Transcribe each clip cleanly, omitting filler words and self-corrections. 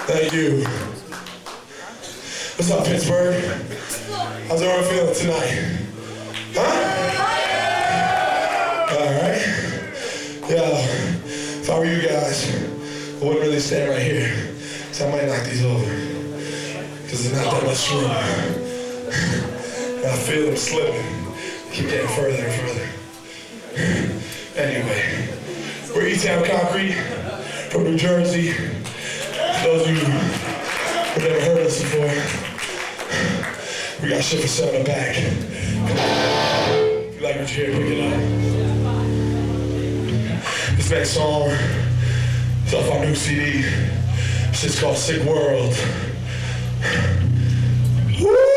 Thank you. What's up, Pittsburgh? How's everyone feeling tonight? Huh? All right. Yeah, if I were you guys, I wouldn't really stand right here. So I might knock these over. Because there's not that much room. And I feel them slipping. Keep getting further and further. Anyway, we're E-Town Concrete from New Jersey. For those of you who've never heard us before, we got shit for sale in the back. If you like what you hear, pick it up. This next song is off our new CD. Shit's called Sick World. Woo!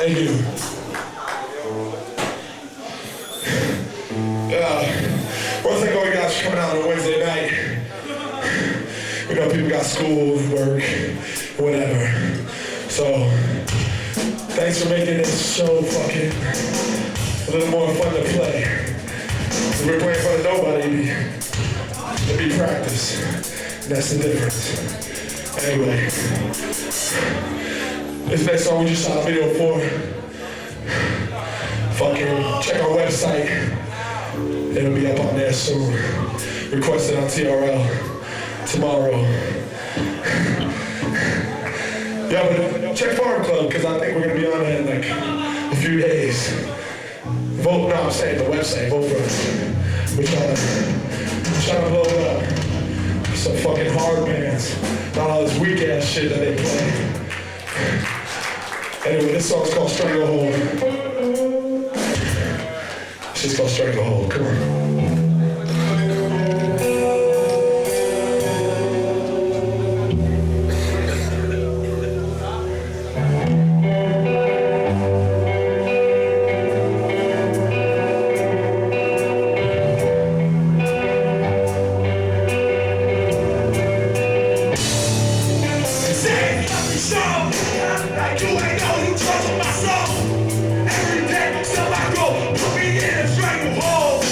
Thank you. One thing we got coming out on a Wednesday night. You know, people got school, work, whatever. So, thanks for making this show fucking a little more fun to play. If we're playing in front of nobody, it'd be practice. That's the difference. Anyway, this next song we just shot a video for. Fucking check our website. It'll be up on there soon. Request it on TRL tomorrow. Yeah, but check Farm Club, because I think we're going to be on it in like a few days. Vote, no, I'm saying the website, vote for us. We're trying to blow it up. Some fucking hard bands. Not all this weak ass shit that they play. Anyway, this song's called Stranglehold. This shit's called Stranglehold, come on. Like you ain't know you trouble my soul. Every day, till I go, put me in a stranglehold.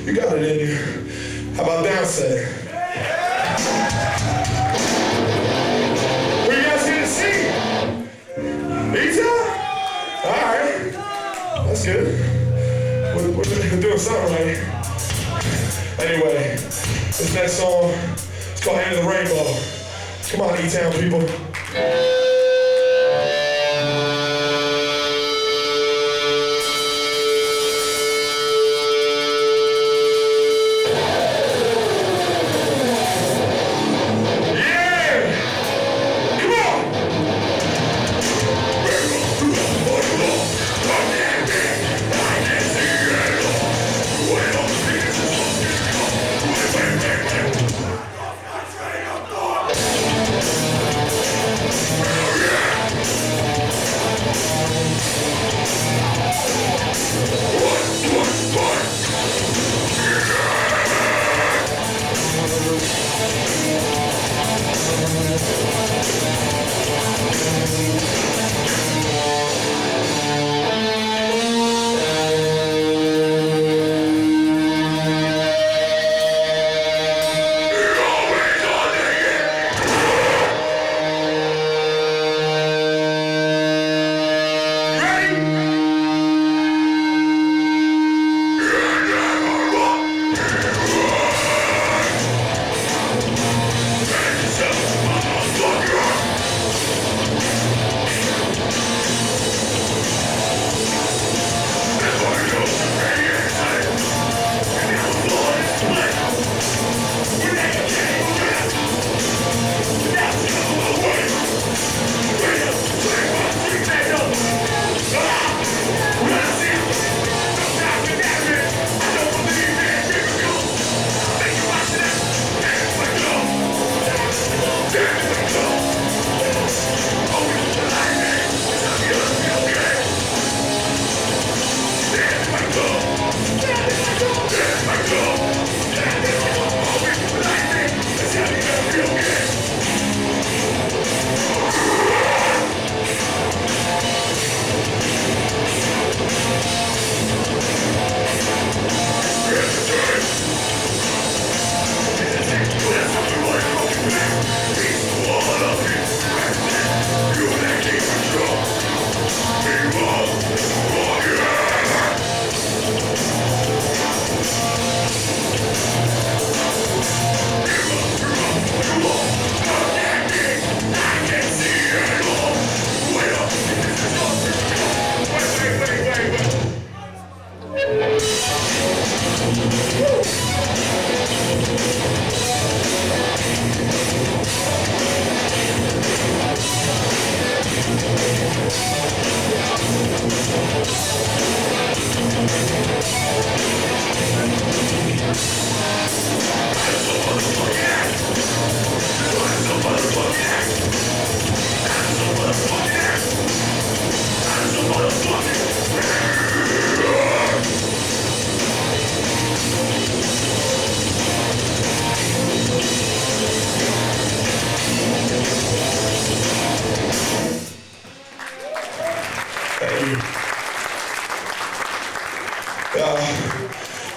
You got it in you. How about Downstate? What you guys here to see? E-Town? All right. That's good. We're doing something right. Anyway, this next song, it's called End of the Rainbow. Come on, E-Town people.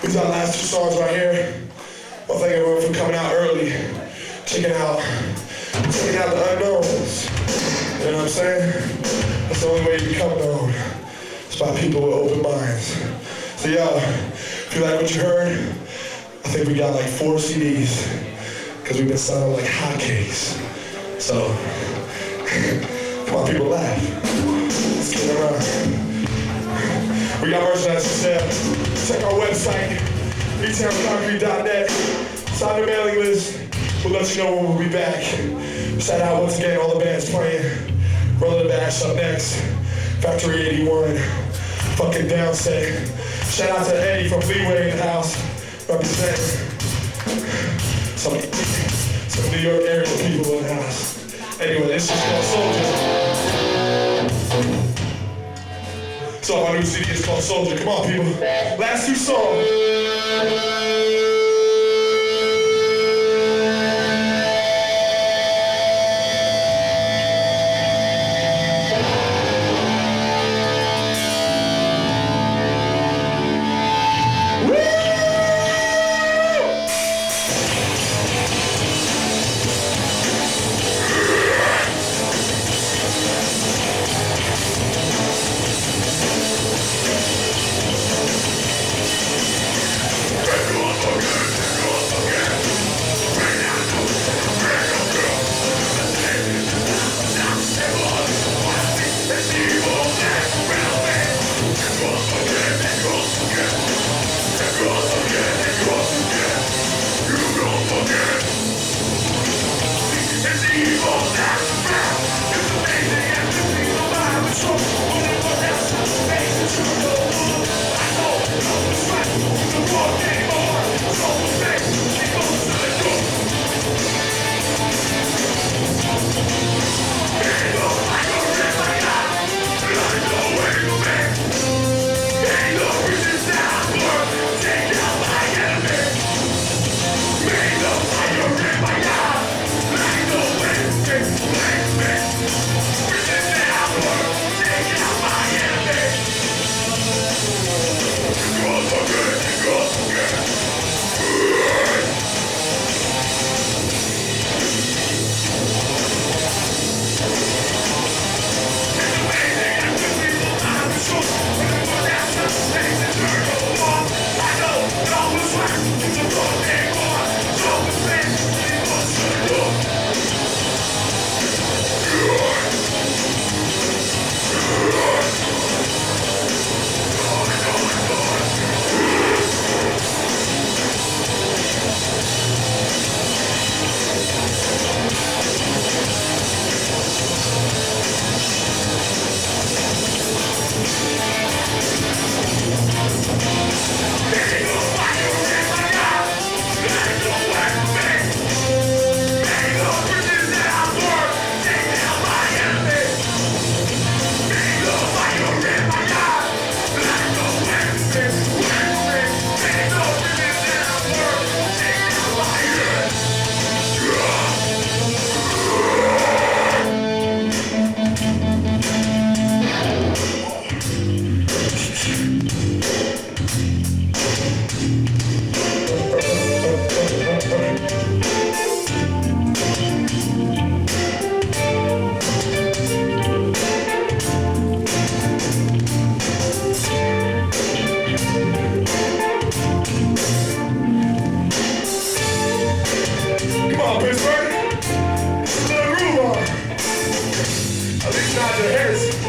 These are our last two songs right here. Well, thank everyone for coming out early, checking out the unknowns. You know what I'm saying? That's the only way you become known. It's by people with open minds. So y'all, if you like what you heard, I think we got like 4 CDs, because we've been selling like hotcakes. So, come on, people, laugh. Let's get around. We got merchandise for sale. Check our website, etownconcrete.net. Sign the mailing list. We'll let you know when we'll be back. Shout out once again all the bands playing. Rolling the Bash up next. Factory 81. Fucking Downstate. Shout out to Eddie from Leeway in the house. Representing some New York area people in the house. Anyway, this is called Soldier. So my new CD is called Soldier. Come on, people. Last 2 songs. Harris.